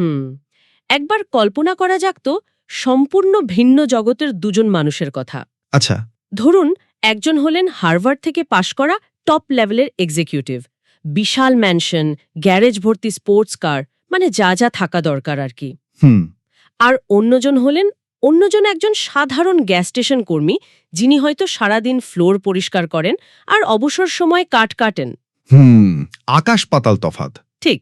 হুম একবার কল্পনা করা যাক তো সম্পূর্ণ ভিন্ন জগতের দুজন মানুষের কথা। আচ্ছা। ধরুন একজন হলেন হার্ভার্ড থেকে পাশ করা টপ লেভেলের এক্সিকিউটিভ, বিশাল ম্যানশন, গ্যারেজ ভর্তি স্পোর্টস কার, মানে যা যা থাকা দরকার আর কি। হুম। আর অন্যজন একজন সাধারণ গ্যাস স্টেশন কর্মী, যিনি হয়তো সারাদিন ফ্লোর পরিষ্কার করেন আর অবসর সময় কাঠ কাটেন। হুম। আকাশ পাতাল তফাৎ। ঠিক।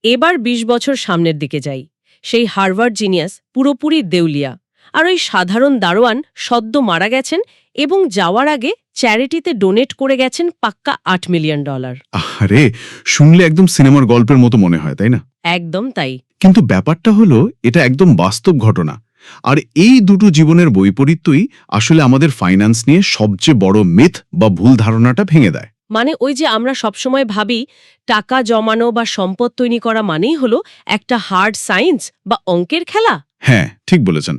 এবার ২০ বছর সামনের দিকে যাই। সেই হার্ভার্ড জিনিয়াস পুরোপুরি দেউলিয়া, আর ওই সাধারণ দারোয়ান সদ্য মারা গেছেন এবং যাওয়ার আগে চ্যারিটিতে ডোনেট করে গেছেন পাক্কা $8 মিলিয়ন। আরে, শুনলে একদম সিনেমার গল্পের মতো মনে হয়, তাই না? একদম তাই। কিন্তু ব্যাপারটা হলো এটা একদম বাস্তব ঘটনা। আর এই দুটো জীবনের বৈপরীত্যই আসলে আমাদের ফাইন্যান্স নিয়ে সবচেয়ে বড় মিথ বা ভুল ধারণাটা ভেঙে দেয়। মানে ওই যে আমরা সবসময় ভাবি টাকা জমানো বা সম্পদ তৈরি করা মানেই হলো একটা হার্ড সায়েন্স বা অঙ্কের খেলা। হ্যাঁ, ঠিক বলেছেন।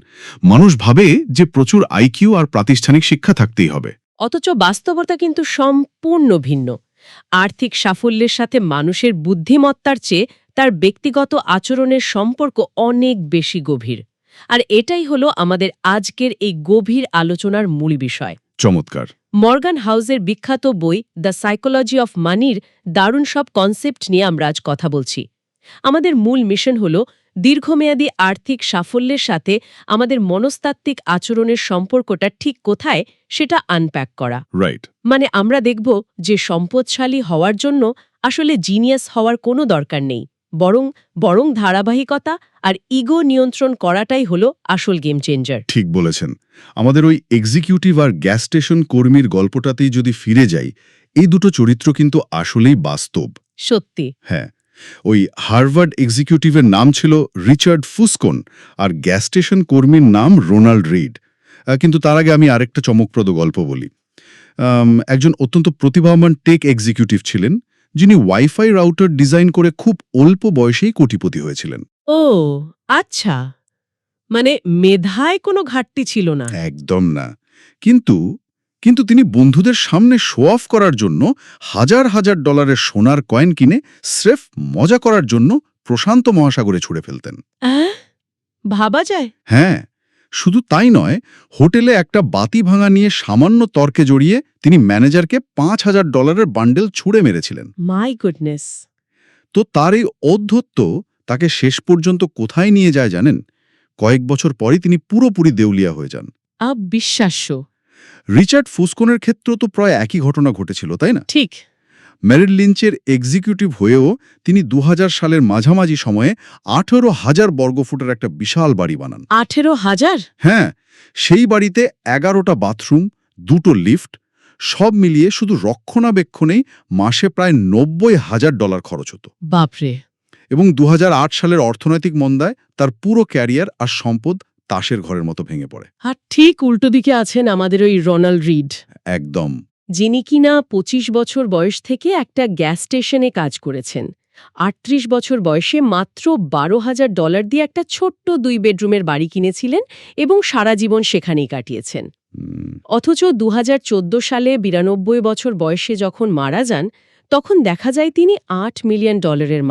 মানুষ ভাবে যে প্রচুর আইকিউ আর প্রাতিষ্ঠানিক শিক্ষা থাকতেই হবে। অথচ বাস্তবতা কিন্তু সম্পূর্ণ ভিন্ন। আর্থিক সাফল্যের সাথে মানুষের বুদ্ধিমত্তার চেয়ে তার ব্যক্তিগত আচরণের সম্পর্ক অনেক বেশি গভীর। আর এটাই হলো আমাদের আজকের এই গভীর আলোচনার মূল বিষয়। চমৎকার। মর্গান হাউসের বিখ্যাত বই দ্য সাইকোলজি অফ মানির দারুণ সব কনসেপ্ট নিয়ে আমরা আজ কথা বলছি। আমাদের মূল মিশন হল দীর্ঘমেয়াদী আর্থিক সাফল্যের সাথে আমাদের মনস্তাত্ত্বিক আচরণের সম্পর্কটা ঠিক কোথায় সেটা আনপ্যাক করা। রাইট। মানে আমরা দেখব যে সম্পদশালী হওয়ার জন্য আসলে জিনিয়াস হওয়ার কোনো দরকার নেই, বরং ধারাবাহিকতা আর ইগো নিয়ন্ত্রণ করাটাই হলো আসল গেম চেঞ্জার। ঠিক বলেছেন। আমাদের ওই এক্সিকিউটিভ আর গ্যাস স্টেশন কর্মীর গল্পটাতেই যদি ফিরে যাই, এই দুটো চরিত্র কিন্তু আসলেই বাস্তব। সত্যি। হ্যাঁ, ওই হার্ভার্ড এক্সিকিউটিভের নাম ছিল রিচার্ড ফুসকোন আর গ্যাস স্টেশন কর্মীর নাম রোনাল্ড রিড। কিন্তু তার আগে আমি আরেকটা চমকপ্রদ গল্প বলি। একজন অত্যন্ত প্রতিভাবান টেক এক্সিকিউটিভ ছিলেন, যিনি ওয়াইফাই রাউটার ডিজাইন করে খুব অল্প বয়সেই কোটিপতি হয়েছিলেন। ও আচ্ছা, মানে মেধায় কোনো ঘাটতি ছিল না। একদম না। কিন্তু তিনি বন্ধুদের সামনে শো অফ করার জন্য হাজার হাজার ডলারের সোনার কয়েন কিনে স্রেফ মজা করার জন্য প্রশান্ত মহাসাগরে ছুঁড়ে ফেলতেন। ভাবা যায়। হ্যাঁ, শুধু তাই নয়, হোটেলে একটা বাতি ভাঙা নিয়ে সামান্য তর্কে জড়িয়ে তিনি ম্যানেজারকে $5,000 বান্ডেল ছুঁড়ে মেরেছিলেন। My goodness. তো তার এই ঔদ্ধত্য তাকে শেষ পর্যন্ত কোথায় নিয়ে যায় জানেন? কয়েক বছর পরই তিনি পুরোপুরি দেউলিয়া হয়ে যান। অবিশ্বাস্য। রিচার্ড ফুসকোনের ক্ষেত্রেও তো প্রায় একই ঘটনা ঘটেছিল, তাই না? ঠিক। মেরিল লিঞ্চের এক্সিকিউটিভ হয়েও তিনি 2000 সালের মাঝামাঝি সময়ে 18,000 বর্গফুটের একটা বিশাল বাড়ি বানান। 18,000? হ্যাঁ, সেই বাড়িতে 11টা বাথরুম, 2টো লিফট, সব মিলিয়ে শুধু রক্ষণাবেক্ষণেই মাসে প্রায় $90,000 খরচ হতো। বাপরে। এবং 2008 সালের অর্থনৈতিক মন্দায় তার পুরো ক্যারিয়ার আর সম্পদ তাসের ঘরের মতো ভেঙে পড়ে। আর ঠিক উল্টো দিকে আছেন আমাদের ওই রোনাল্ড রিড, একদম। যিনি কিনা 25 বছর বয়স থেকে একটা গ্যাস স্টেশনে কাজ করেছেন। 38 বছর বয়সে মাত্র $12,000 দিয়ে একটা ছোট্ট 2 বেডরুমের বাড়ি কিনেছিলেন এবং সারা জীবন সেখানেই কাটিয়েছেন। অথচ 2014 সালে 92 বছর বয়সে যখন মারা যান, তখন দেখা যায় তিনি $8 মিলিয়ন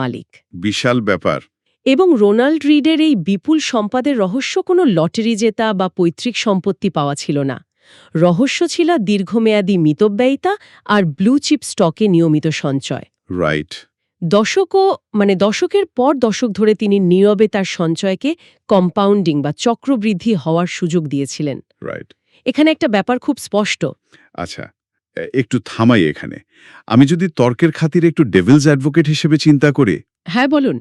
মালিক। বিশাল ব্যাপার। এবং রোনাল্ড রিডের এই বিপুল সম্পদের রহস্য কোনো লটারি জেতা বা পৈতৃক সম্পত্তি পাওয়া ছিল না। রহস্য ছিল দীর্ঘমেয়াদী মিতব্যয়িতা আর ব্লু চিপ স্টকে নিয়মিত সঞ্চয়। রাইট। দশকের পর দশক ধরে তিনি নীরবে তার সঞ্চয়কে কম্পাউন্ডিং বা চক্রবৃদ্ধি হওয়ার সুযোগ দিয়েছিলেন। রাইট। এখানে একটা ব্যাপার খুব স্পষ্ট। আচ্ছা, একটু থামাই এখানে। আমি যদি তর্কের খাতিরে একটু ডেভিলস অ্যাডভোকেট হিসেবে চিন্তা করি। হ্যাঁ, বলুন।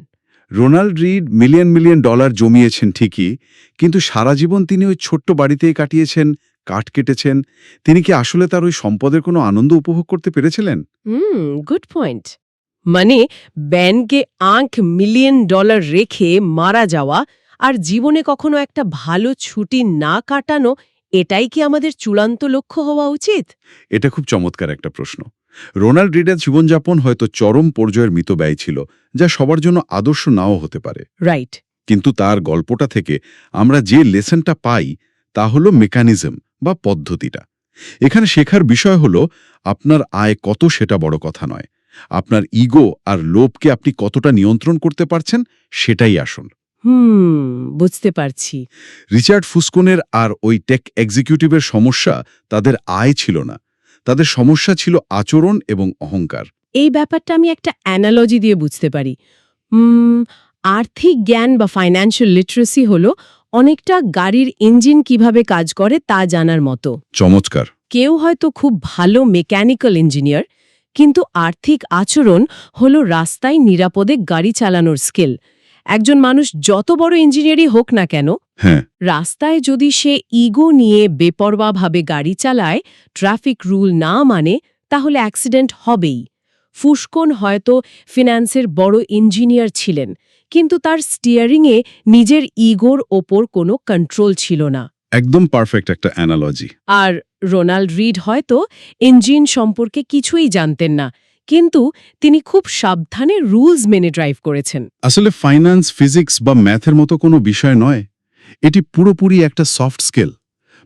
Ronald Read million million dollar জমিয়েছেন ঠিকই, কিন্তু সারা জীবন তিনি ওই ছোট্ট বাড়িতেই কাটিয়েছেন, কাঠ কেটেছেন। তিনি কি আসলে তার ওই সম্পদের কোনো আনন্দ উপভোগ করতে পেরেছিলেন? Good point. মানে ব্যাংকে $8 মিলিয়ন রেখে মারা যাওয়া আর জীবনে কখনো একটা ভালো ছুটি না কাটানো, এটাই কি আমাদের চূড়ান্ত লক্ষ্য হওয়া উচিত? এটা খুব চমৎকার একটা প্রশ্ন। রোনাল্ড রিডের জীবনযাপন হয়তো চরম পর্যায়ের মিতব্যয় ছিল, যা সবার জন্য আদর্শ নাও হতে পারে। রাইট। কিন্তু তার গল্পটা থেকে আমরা যে লেসনটা পাই তা হলো মেকানিজম বা পদ্ধতিটা। এখানে শেখার বিষয় হলো আপনার আয় কত সেটা বড় কথা নয়, আপনার ইগো আর লোভকে আপনি কতটা নিয়ন্ত্রণ করতে পারছেন সেটাই আসল। বুঝতে পারছি। রিচার্ড ফুসকোনের আর ওই টেক এক্সিকিউটিভের সমস্যা তাদের আয় ছিল না, তাদের সমস্যা ছিল আচরণ এবং অহংকার। এই ব্যাপারটা আমি একটা অ্যানালজি দিয়ে বুঝতে পারি। আর্থিক জ্ঞান বা ফাইন্যান্সিয়াল লিটারেসি হলো অনেকটা গাড়ির ইঞ্জিন কিভাবে কাজ করে তা জানার মতো। চমৎকার। কেউ হয়তো খুব ভালো মেকানিক্যাল ইঞ্জিনিয়ার, কিন্তু আর্থিক আচরণ হলো রাস্তায় নিরাপদে গাড়ি চালানোর স্কিল। একজন মানুষ যত বড় ইঞ্জিনিয়ারই হোক না কেন, হ্যাঁ, রাস্তায় যদি সে ইগো নিয়ে বেপরোয়াভাবে গাড়ি চালায়, ট্রাফিক রুল না মানে, তাহলে অ্যাক্সিডেন্ট হবেই। ফুসকোন হয়তো ফিন্যান্সের বড় ইঞ্জিনিয়ার ছিলেন, কিন্তু তার স্টিয়ারিংয়ে নিজের ইগোর ওপর কোনো কন্ট্রোল ছিল না। একদম পারফেক্ট একটা অ্যানালজি। আর রোনাল্ড রিড হয়তো ইঞ্জিন সম্পর্কে কিছুই জানতেন না, কিন্তু তিনি খুব সাবধানে রুলস মেনে ড্রাইভ করেছেন। আসলে ফাইন্যান্স, ফিজিক্স বা ম্যাথের মতো কোনো বিষয় নয়, এটি পুরোপুরি একটা সফট স্কিল।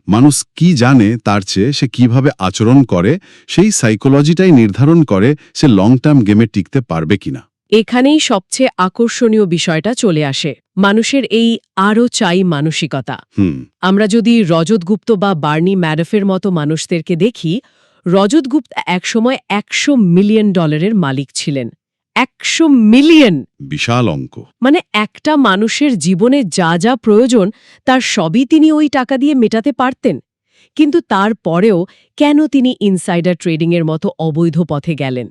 মানুষ কি জানে তার চেয়ে সে কিভাবে আচরণ করে, সেই সাইকোলজিটাই নির্ধারণ করে সে লং টার্ম গেমে টিকতে পারবে কিনা। এখানেই সবচেয়ে আকর্ষণীয় বিষয়টা চলে আসে, মানুষের এই আরও চাই মানসিকতা। আমরা যদি রজত গুপ্ত বা বার্নি ম্যাডফের মতো মানুষদেরকে দেখি, রজত গুপ্ত একসময় $100 মিলিয়ন মালিক ছিলেন। 100 মিলিয়ন! বিশাল অঙ্ক। মানে একটা মানুষের জীবনে যা যা প্রয়োজন তার সবই তিনি ওই টাকা দিয়ে মেটাতে পারতেন। কিন্তু তারপরেও কেন তিনি ইনসাইডার ট্রেডিংয়ের মতো অবৈধ পথে গেলেন?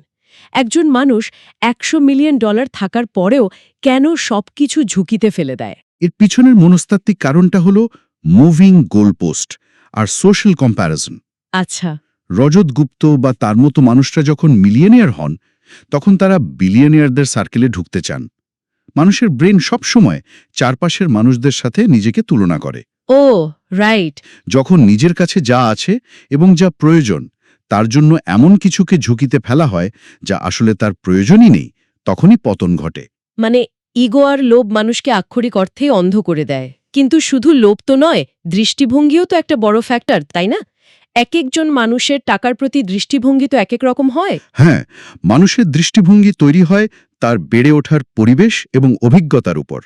একজন মানুষ $100 মিলিয়ন থাকার পরেও কেন সবকিছু ঝুঁকিতে ফেলে দেয়? এর পিছনের মনস্তাত্ত্বিক কারণটা হলো মুভিং গোলপোস্ট আর সোশ্যাল কম্প্যারিজন। আচ্ছা। রজত গুপ্ত বা তার মতো মানুষরা যখন মিলিয়নিয়ার হন, তখন তারা বিলিয়নিয়ারদের সার্কেলে ঢুকতে চান। মানুষের ব্রেন সবসময় চারপাশের মানুষদের সাথে নিজেকে তুলনা করে। ও রাইট। যখন নিজের কাছে যা আছে এবং যা প্রয়োজন তার জন্য এমন কিছুকে ঝুঁকিতে ফেলা হয় যা আসলে তার প্রয়োজনই নেই, তখনই পতন ঘটে। মানে ইগো আর লোভ মানুষকে আক্ষরিক অর্থেই অন্ধ করে দেয়। কিন্তু শুধু লোভ তো নয়, দৃষ্টিভঙ্গিও তো একটা বড় ফ্যাক্টর, তাই না? এক একজন মানুষের টাকার প্রতি দৃষ্টিভঙ্গি তো এক এক রকম হয়। হ্যাঁ, মানুষের দৃষ্টিভঙ্গি তৈরি হয় তার বেড়ে ওঠার পরিবেশ এবং অভিজ্ঞতার উপর।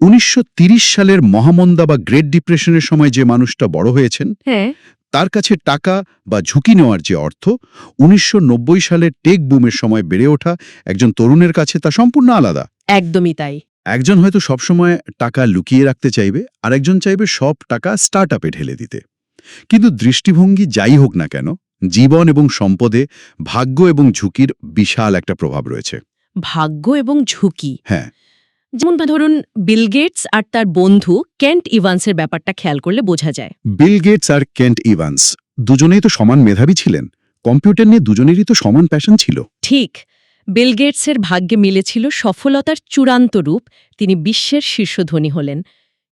1930 সালের মহামন্দা বা গ্রেট ডিপ্রেশনের সময় যে মানুষটা বড় হয়েছেন, হ্যাঁ, তার কাছে টাকা বা ঝুঁকি নেওয়ার যে অর্থ 1990 সালের টেক বুমের সময় বেড়ে ওঠা একজন তরুণের কাছে তা সম্পূর্ণ আলাদা। একদমই তাই। একজন হয়তো সবসময় টাকা লুকিয়ে রাখতে চাইবে, আর একজন চাইবে সব টাকা স্টার্টআপে ঢেলে দিতে। কিন্তু দৃষ্টিভঙ্গি যাই হোক না কেন, জীবন এবং সম্পদে ভাগ্য এবং ঝুঁকির বিশাল একটা প্রভাব রয়েছে। ভাগ্য এবং ঝুঁকি। হ্যাঁ, যেমন ধরুন বিল গেটস আর তার বন্ধু কেন্ট ইভান্সের ব্যাপারটা খেয়াল করলে বোঝা যায়। বিল গেটস আর কেন্ট ইভান্স দুজনেই তো সমান মেধাবী ছিলেন। কম্পিউটার নিয়ে দুজনেরই তো সমান প্যাশন ছিল। ঠিক। বিল গেটসের ভাগ্যে মিলেছিল সফলতার চূড়ান্ত রূপ, তিনি বিশ্বের শীর্ষ ধনী হলেন।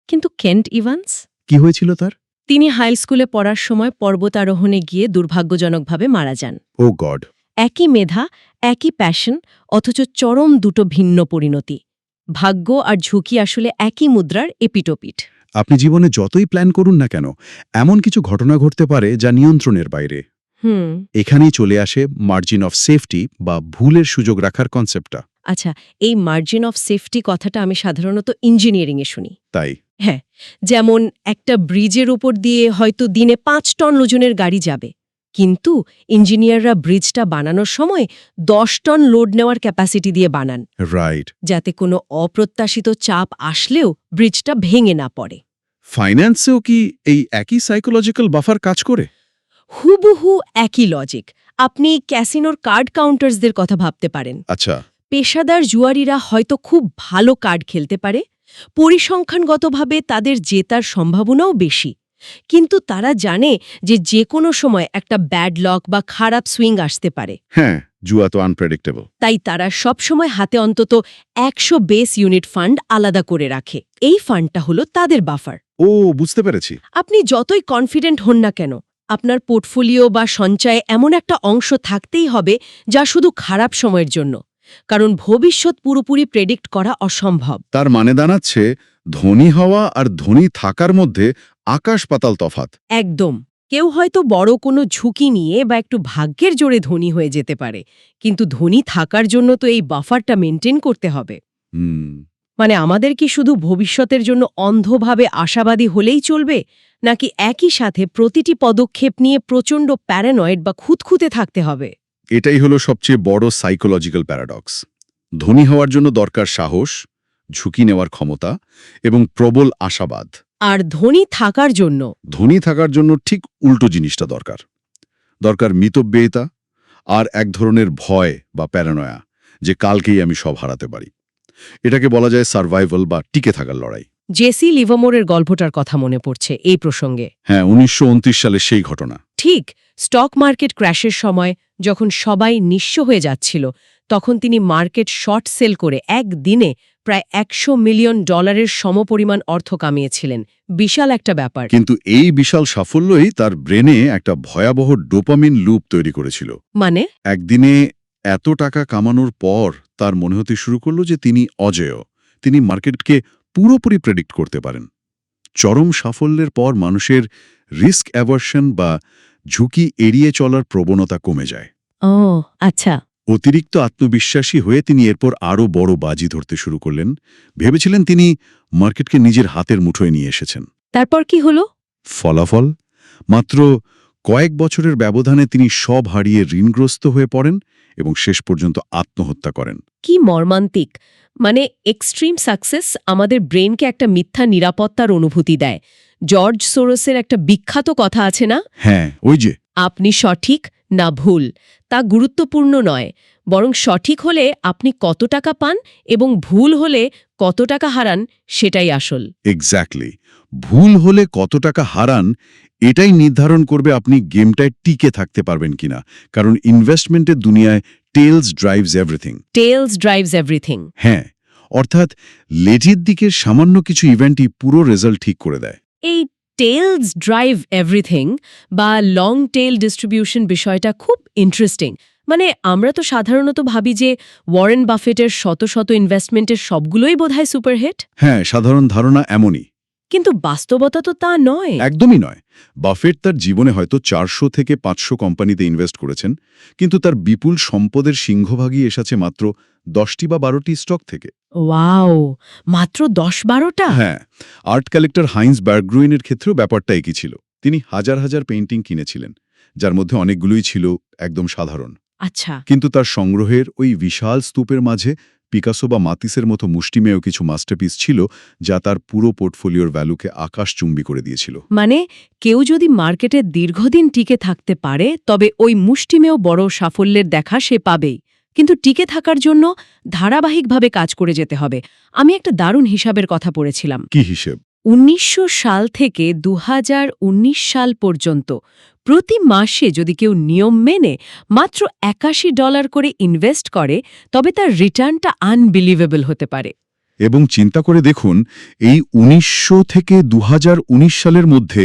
কিন্তু কেন্ট ইভান্স? কি হয়েছিল তার? তিনি হাই স্কুলে পড়ার সময় পর্বতারোহণে গিয়ে দুর্ভাগ্যজনকভাবে মারা যান। ও গড! একই মেধা, একই প্যাশন, অথচ চরম দুটো ভিন্ন পরিণতি। ভাগ্য আর ঝুঁকি আসলে একই মুদ্রার এপিটোপিট। আপনি জীবনে যতই প্ল্যান করুন না কেন, এমন কিছু ঘটনা ঘটতে পারে যা নিয়ন্ত্রণের বাইরে। এখানেই চলে আসে মার্জিন অফ সেফটি বা ভুলের সুযোগ রাখার কনসেপ্টটা। আচ্ছা, এই মার্জিন অফ সেফটি কথাটা আমি সাধারণত ইঞ্জিনিয়ারিংয়ে শুনি। তাই? হ্যাঁ, যেমন একটা ব্রিজের উপর দিয়ে হয়তো দিনে 5 টন ওজনের গাড়ি যাবে, কিন্তু ইঞ্জিনিয়াররা ব্রিজটা বানানোর সময় 10 টন লোড নেওয়ার ক্যাপাসিটি দিয়ে বানান, রাইট। যাতে কোনো অপ্রত্যাশিত চাপ আসলেও ব্রিজটা ভেঙে না পড়ে। ফাইন্যান্সেও কি এই একই সাইকোলজিক্যাল বাফার কাজ করে? হুবহু একই লজিক। আপনি ক্যাসিনোর কার্ড কাউন্টার্সদের কথা ভাবতে পারেন। আচ্ছা। পেশাদার জুয়ারিরা হয়তো খুব ভালো কার্ড খেলতে পারে, পরিসংখ্যানগতভাবে তাদের জেতার সম্ভাবনাও বেশি, কিন্তু তারা জানে যে কোনো সময় একটা ব্যাড লক বা খারাপ সুইং আসতে পারে। হ্যাঁ, জুয়া তো আনপ্রেডিক্টেবল। তাই তারা সবসময় হাতে অন্তত 100 বেস ইউনিট ফান্ড আলাদা করে রাখে। এই ফান্ডটা হলো তাদের বাফার। ও, বুঝতে পেরেছি। আপনি যতই কনফিডেন্ট হন না কেন, আপনার পোর্টফোলিও বা সঞ্চয়ে এমন একটা অংশ থাকতেই হবে যা শুধু খারাপ সময়ের জন্য, কারণ ভবিষ্যৎ পুরোপুরি প্রেডিক্ট করা অসম্ভব। তার মানে দাঁড়াচ্ছে ধনী হওয়া আর ধনী থাকার মধ্যে আকাশ পাতাল তফাত। একদম। কেউ হয়তো বড় কোনো ঝুঁকি নিয়ে বা একটু ভাগ্যের জোরে ধনী হয়ে যেতে পারে, কিন্তু ধনী থাকার জন্য তো এই বাফারটা মেনটেন করতে হবে। মানে আমাদের কি শুধু ভবিষ্যতের জন্য অন্ধভাবে আশাবাদী হলেই চলবে, নাকি একই সাথে প্রতিটি পদক্ষেপ নিয়ে প্রচণ্ড প্যারানয়েড বা খুঁতখুঁতে থাকতে হবে? এটাই হলো সবচেয়ে বড় সাইকোলজিক্যাল প্যারাডক্স। ধনী হওয়ার জন্য দরকার সাহস, ঝুঁকি নেওয়ার ক্ষমতা এবং প্রবল আশাবাদ। আর ধনী থাকার জন্য? ধনী থাকার জন্য ঠিক উল্টো জিনিসটা দরকার। দরকার মিতব্যয়িতা আর এক ধরনের ভয় বা প্যারানয়া, যে কালকেই আমি সব হারাতে পারি। এটাকে বলা যায় সার্ভাইভাল বা টিকে থাকার লড়াই। জেসি লিভারমোরের গল্পটার কথা মনে পড়ছে এই প্রসঙ্গে। হ্যাঁ, 1929 সালে সেই ঘটনা। ঠিক স্টক মার্কেট ক্র্যাশের সময় যখন সবাই নিঃস্ব হয়ে যাচ্ছিল, তখন তিনি মার্কেট শর্ট সেল করে একদিনে প্রায় $100 মিলিয়ন সমপরিমাণ অর্থ কামিয়েছিলেন। বিশাল একটা ব্যাপার। কিন্তু এই বিশাল সাফল্যই তার ব্রেনে একটা ভয়াবহ ডোপামিন লুপ তৈরি করেছিল। মানে? একদিনে এত টাকা কামানোর পর তার মনে হতে শুরু করল যে তিনি অজেয়। তিনি মার্কেটকে পুরোপুরি প্রেডিক্ট করতে পারেন। চরম সাফল্যের পর মানুষের রিস্ক অ্যাভার্শন বা ঝুঁকি এড়িয়ে চলার প্রবণতা কমে যায়। ও আচ্ছা। অতিরিক্ত আত্মবিশ্বাসী হয়ে তিনি এরপর আরও বড় বাজি ধরতে শুরু করলেন। ভেবেছিলেন তিনি মার্কেটকে নিজের হাতের মুঠোয় নিয়ে এসেছেন। তারপর কি হলো? ফলাফল? মাত্র কয়েক বছরের ব্যবধানে তিনি সব হারিয়ে ঋণগ্রস্ত হয়ে পড়েন এবং শেষ পর্যন্ত আত্মহত্যা করেন। কি মর্মান্তিক! মানে এক্সট্রিম সাকসেস আমাদের ব্রেনকে একটা মিথ্যা নিরাপত্তার অনুভূতি দেয়। জর্জ সোরসের একটা বিখ্যাত কথা আছে না, হ্যাঁ, ওই যে আপনি সঠিক না ভুল তা গুরুত্বপূর্ণ নয়, বরং সঠিক হলে আপনি কত টাকা পান এবং ভুল হলে কত টাকা হারান সেটাই আসল। এক্স্যাক্টলি। ভুল হলে কত টাকা হারান এটাই নির্ধারণ করবে আপনি গেমটায় টিকে থাকতে পারবেন কিনা। কারণ ইনভেস্টমেন্টের দুনিয়ায় tails drives everything. Tails drives everything. হ্যাঁ, অর্থাৎ লেজের দিকের সামান্য কিছু ইভেন্টই পুরো রেজাল্ট ঠিক করে দেয়। এই টেলস ড্রাইভ এভরিথিং বা লং টেল ডিস্ট্রিবিউশন বিষয়টা খুব ইন্টারেস্টিং। মানে আমরা তো সাধারণত ভাবি যে ওয়ারেন বাফেটের শত শত ইনভেস্টমেন্টের সবগুলোই বোধহয় সুপারহিট। হ্যাঁ, সাধারণ ধারণা এমনই। কিন্তু বাস্তবতা তো তা নয়। একদমই নয়। বাফেট তার জীবনে হয়তো 400 থেকে 500 কোম্পানিতে ইনভেস্ট করেছেন, কিন্তু তার বিপুল সম্পদের সিংহভাগই এসেছে মাত্র 10টি বা 12টি স্টক থেকে। ওয়াও, মাত্র 10-12টা? হ্যাঁ, আর্ট কালেক্টর হাইন্স বার্গগ্রুইনের ক্ষেত্রেও ব্যাপারটা একই ছিল। তিনি হাজার হাজার পেইন্টিং কিনেছিলেন, যার মধ্যে অনেকগুলোই ছিল একদম সাধারণ। আচ্ছা। কিন্তু তার সংগ্রহের ওই বিশাল স্তূপের মাঝে পিকাসো বা মাতিসের মতো মুষ্টিমেয় কিছু মাস্টারপিস ছিল, যা তার পুরো পোর্টফোলিওর ভ্যালুকে আকাশচুম্বী করে দিয়েছিল। মানে কেউ যদি মার্কেটে দীর্ঘদিন টিকে থাকতে পারে, তবে ওই মুষ্টিমেয় বড় সাফল্যের দেখা সে পাবেই। কিন্তু টিকে থাকার জন্য ধারাবাহিকভাবে কাজ করে যেতে হবে। আমি একটা দারুণ হিসাবের কথা পড়েছিলাম। কি হিসেব? 1900 সাল থেকে 2019 সাল পর্যন্ত প্রতি মাসে যদি কেউ নিয়ম মেনে মাত্র $81 করে ইনভেস্ট করে, তবে তার রিটার্নটা আনবিলিভেবল হতে পারে। এবং চিন্তা করে দেখুন, এই 1900 থেকে 2019 সালের মধ্যে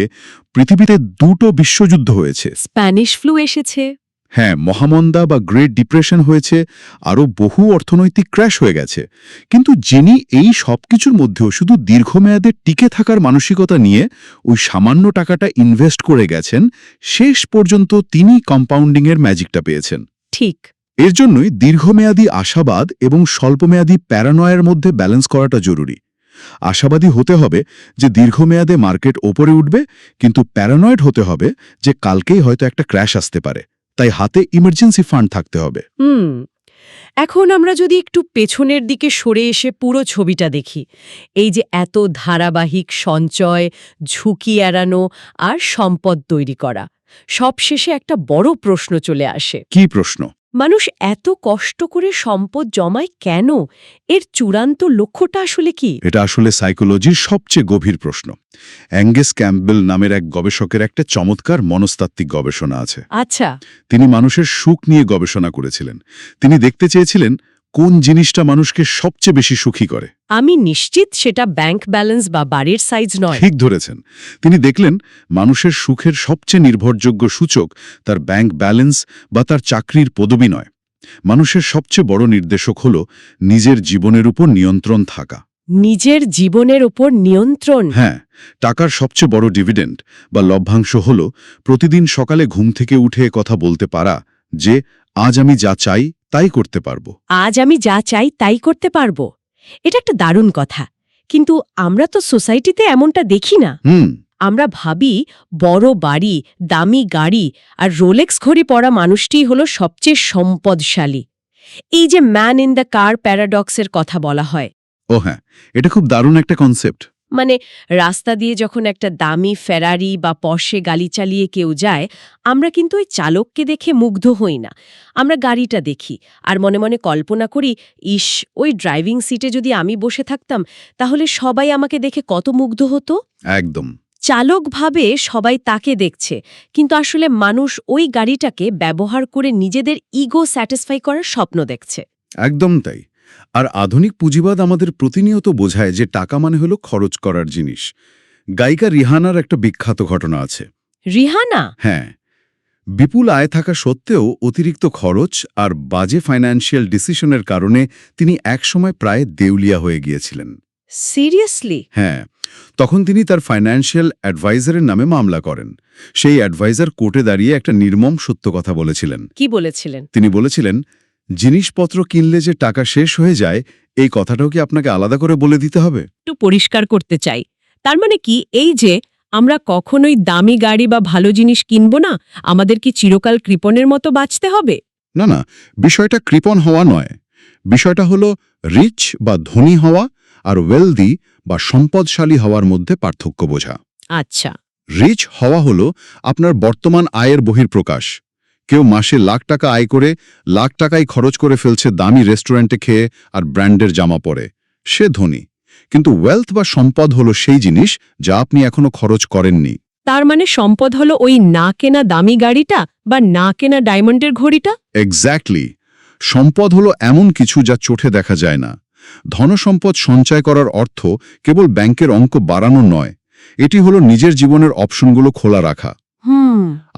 পৃথিবীতে 2টো বিশ্বযুদ্ধ হয়েছে। স্প্যানিশ ফ্লু এসেছে। হ্যাঁ, মহামন্দা বা গ্রেট ডিপ্রেশন হয়েছে, আরও বহু অর্থনৈতিক ক্র্যাশ হয়ে গেছে। কিন্তু যিনি এই সবকিছুর মধ্যেও শুধু দীর্ঘমেয়াদে টিকে থাকার মানসিকতা নিয়ে ওই সামান্য টাকাটা ইনভেস্ট করে গেছেন, শেষ পর্যন্ত তিনি কম্পাউন্ডিংয়ের ম্যাজিকটা পেয়েছেন। ঠিক। এর জন্যই দীর্ঘমেয়াদী আশাবাদ এবং স্বল্পমেয়াদী প্যারানয়ের মধ্যে ব্যালেন্স করাটা জরুরি। আশাবাদী হতে হবে যে দীর্ঘমেয়াদে মার্কেট ওপরে উঠবে, কিন্তু প্যারানয়েড হতে হবে যে কালকেই হয়তো একটা ক্র্যাশ আসতে পারে। তাই হাতে ইমার্জেন্সি ফান্ড থাকতে হবে। এখন আমরা যদি একটু পেছনের দিকে সরে এসে পুরো ছবিটা দেখি, এই যে এত ধারাবাহিক সঞ্চয়, ঝুঁকি এড়ানো আর সম্পদ তৈরি করা, সবশেষে একটা বড় প্রশ্ন চলে আসে। কি প্রশ্ন? মানুষ এত কষ্ট করে সম্পদ জমায় কেন? এর চূড়ান্ত লক্ষ্যটা আসলে কি? এটা আসলে সাইকোলজির সবচেয়ে গভীর প্রশ্ন। অ্যাঙ্গাস ক্যাম্পবেল নামের এক গবেষকের একটা চমৎকার মনস্তাত্ত্বিক গবেষণা আছে। আচ্ছা। তিনি মানুষের সুখ নিয়ে গবেষণা করেছিলেন। তিনি দেখতে চেয়েছিলেন কোন জিনিসটা মানুষকে সবচেয়ে বেশি সুখী করে। আমি নিশ্চিত সেটা ব্যাংক ব্যালেন্স বা বাড়ির সাইজ নয়। ঠিক ধরেছেন। তিনি দেখলেন মানুষের সুখের সবচেয়ে নির্ভরযোগ্য সূচক তার ব্যাংক ব্যালেন্স বা তার চাকরির পদবি নয়। মানুষের সবচেয়ে বড় নির্দেশক হল নিজের জীবনের উপর নিয়ন্ত্রণ থাকা। নিজের জীবনের উপর নিয়ন্ত্রণ? হ্যাঁ, টাকার সবচেয়ে বড় ডিভিডেন্ড বা লভ্যাংশ হল প্রতিদিন সকালে ঘুম থেকে উঠে কথা বলতে পারা যে আজ আমি যা চাই তাই করতে পারবো। আজ আমি যা চাই তাই করতে পারবো। এটা একটা দারুণ কথা, কিন্তু আমরা তো সোসাইটিতে এমনটা দেখি না। আমরা ভাবি বড় বাড়ি, দামি গাড়ি আর রোলেক্স ঘড়ি পরা মানুষটিই হলো সবচেয়ে সম্পদশালী। এই যে ম্যান ইন দ্য কার প্যারাডক্সের কথা বলা হয়, ও হ্যাঁ, এটা খুব দারুণ একটা কনসেপ্ট। মানে রাস্তা দিয়ে যখন একটা দামি ফেরারি বা পর্শে গাড়ি চালিয়ে কেউ যায়, আমরা কিন্তু ওই চালককে দেখে মুগ্ধ হই না। আমরা গাড়িটা দেখি আর মনে মনে কল্পনা করি, ইস, ওই ড্রাইভিং সিটে যদি আমি বসে থাকতাম তাহলে সবাই আমাকে দেখে কত মুগ্ধ হতো। একদম। চালক ভাবে সবাই তাকে দেখছে, কিন্তু আসলে মানুষ ওই গাড়িটাকে ব্যবহার করে নিজেদের ইগো স্যাটিসফাই করার স্বপ্ন দেখছে। একদম তাই। আর আধুনিক পুঁজিবাদ আমাদের প্রতিনিয়ত বোঝায় যে টাকা মানে হলো খরচ করার জিনিস। গায়িকা রিহানার একটা বিখ্যাত ঘটনা আছে। রিহানা? হ্যাঁ, বিপুল আয় থাকা সত্ত্বেও অতিরিক্ত খরচ আর বাজে ফাইন্যান্সিয়াল ডিসিশনের কারণে তিনি একসময় প্রায় দেউলিয়া হয়ে গিয়েছিলেন। সিরিয়াসলি? হ্যাঁ, তখন তিনি তার ফাইন্যান্সিয়াল অ্যাডভাইজারের নামে মামলা করেন। সেই অ্যাডভাইজার কোর্টে দাঁড়িয়ে একটা নির্মম সত্য কথা বলেছিলেন। কি বলেছিলেন? তিনি বলেছিলেন, জিনিসপত্র কিনলে যে টাকা শেষ হয়ে যায়, এই কথাটাও কি আপনাকে আলাদা করে বলে দিতে হবে? একটু পরিষ্কার করতে চাই, তার মানে কি এই যে আমরা কখনোই দামি গাড়ি বা ভালো জিনিস কিনব না, আমাদের কি চিরকাল কৃপণের মতো বাঁচতে হবে? না না, বিষয়টা কৃপণ হওয়া নয়। বিষয়টা হলো রিচ বা ধনী হওয়া আর ওয়েলদি বা সম্পদশালী হওয়ার মধ্যে পার্থক্য বোঝা। আচ্ছা। রিচ হওয়া হলো আপনার বর্তমান আয়ের বহিঃপ্রকাশ। কেউ মাসে লাখ টাকা আয় করে লাখ টাকাই খরচ করে ফেলছে দামি রেস্টুরেন্টে খেয়ে আর ব্র্যান্ডের জামা পরে, সে ধনী। কিন্তু ওয়েলথ বা সম্পদ হলো সেই জিনিস যা আপনি এখনো খরচ করেননি। তার মানে সম্পদ হলো ওই না কেনা দামি গাড়িটা বা না কেনা ডায়মন্ডের ঘড়িটা? এক্স্যাক্টলি। সম্পদ হলো এমন কিছু যা চোখে দেখা যায় না। ধনসম্পদ সঞ্চয় করার অর্থ কেবল ব্যাংকের অঙ্ক বাড়ানো নয়, এটি হলো নিজের জীবনের অপশনগুলো খোলা রাখা।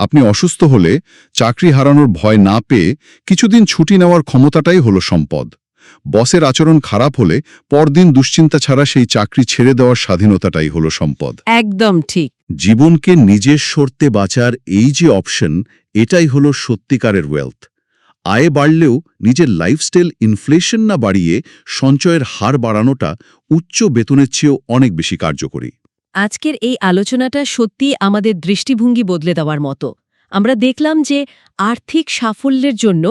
আপনি অসুস্থ হলে চাকরি হারানোর ভয় না পেয়ে কিছুদিন ছুটি নেওয়ার ক্ষমতাটাই হলো সম্পদ। বসের আচরণ খারাপ হলে পরদিন দুশ্চিন্তা ছাড়া সেই চাকরি ছেড়ে দেওয়ার স্বাধীনতাটাই হলো সম্পদ। একদম ঠিক। জীবনকে নিজের শর্তে বাঁচার এই যে অপশন, এটাই হলো সত্যিকারের ওয়েলথ। আয় বাড়লেও নিজের লাইফস্টাইল ইনফ্লেশন না বাড়িয়ে সঞ্চয়ের হার বাড়ানোটা উচ্চ বেতনের চেয়েও অনেক বেশি কার্যকরী। আজকের এই আলোচনাটা সত্যি আমাদের দৃষ্টিভঙ্গি বদলে দেওয়ার মতো। আমরা দেখলাম যে আর্থিক সাফল্যের জন্য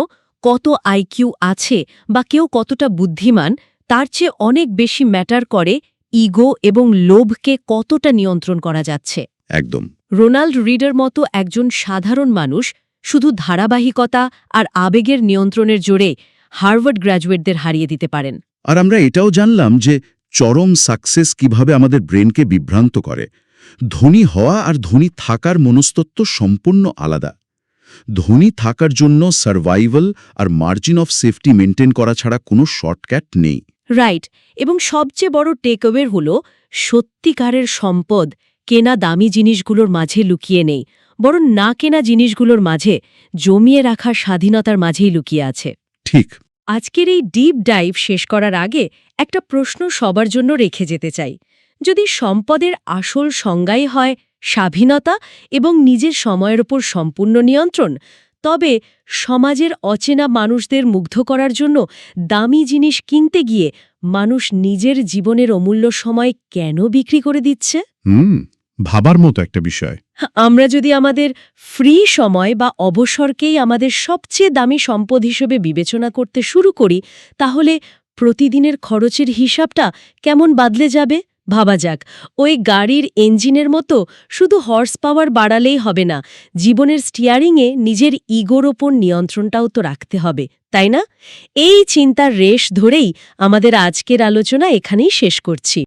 কত আইকিউ আছে বা কেউ কতটা বুদ্ধিমান, তার চেয়ে অনেক বেশি ম্যাটার করে ইগো এবং লোভকে কতটা নিয়ন্ত্রণ করা যাচ্ছে। একদম। রোনাল্ড রিডের মতো একজন সাধারণ মানুষ শুধু ধারাবাহিকতা আর আবেগের নিয়ন্ত্রণের জোরে হার্ভার্ড গ্র্যাজুয়েটদের হারিয়ে দিতে পারেন। আর আমরা এটাও জানলাম যে চরম সাকসেস কিভাবে আমাদের ব্রেনকে বিভ্রান্ত করে। ধনী হওয়া আর ধনী থাকার মনস্তত্ত্ব সম্পূর্ণ আলাদা। ধনী থাকার জন্য সার্ভাইভাল আর মার্জিন অফ সেফটি মেনটেন করা ছাড়া কোনো শর্টকাট নেই। রাইট। এবং সবচেয়ে বড় টেকওয়ে হলো সত্যিকারের সম্পদ কেনা দামি জিনিসগুলোর মাঝে লুকিয়ে নেই, বরং না কেনা জিনিসগুলোর মাঝে জমিয়ে রাখা স্বাধীনতার মাঝেই লুকিয়ে আছে। ঠিক। আজকের এই ডিপ ডাইভ শেষ করার আগে একটা প্রশ্ন সবার জন্য রেখে যেতে চাই। যদি সম্পদের আসল সংজ্ঞাই হয় স্বাধীনতা এবং নিজের সময়ের ওপর সম্পূর্ণ নিয়ন্ত্রণ, তবে সমাজের অচেনা মানুষদের মুগ্ধ করার জন্য দামি জিনিস কিনতে গিয়ে মানুষ নিজের জীবনের অমূল্য সময় কেন বিক্রি করে দিচ্ছে? ভাবার মতো একটা বিষয়। আমরা যদি আমাদের ফ্রি সময় বা অবসরকেই আমাদের সবচেয়ে দামি সম্পদ হিসেবে বিবেচনা করতে শুরু করি, তাহলে প্রতিদিনের খরচের হিসাবটা কেমন বদলে যাবে ভাবা যাক। ওই গাড়ির ইঞ্জিনের মতো শুধু হর্স পাওয়ার বাড়ালেই হবে না, জীবনের স্টিয়ারিংয়ে নিজের ইগোর ওপর নিয়ন্ত্রণটাও তো রাখতে হবে, তাই না? এই চিন্তার রেশ ধরেই আমাদের আজকের আলোচনা এখানেই শেষ করছি।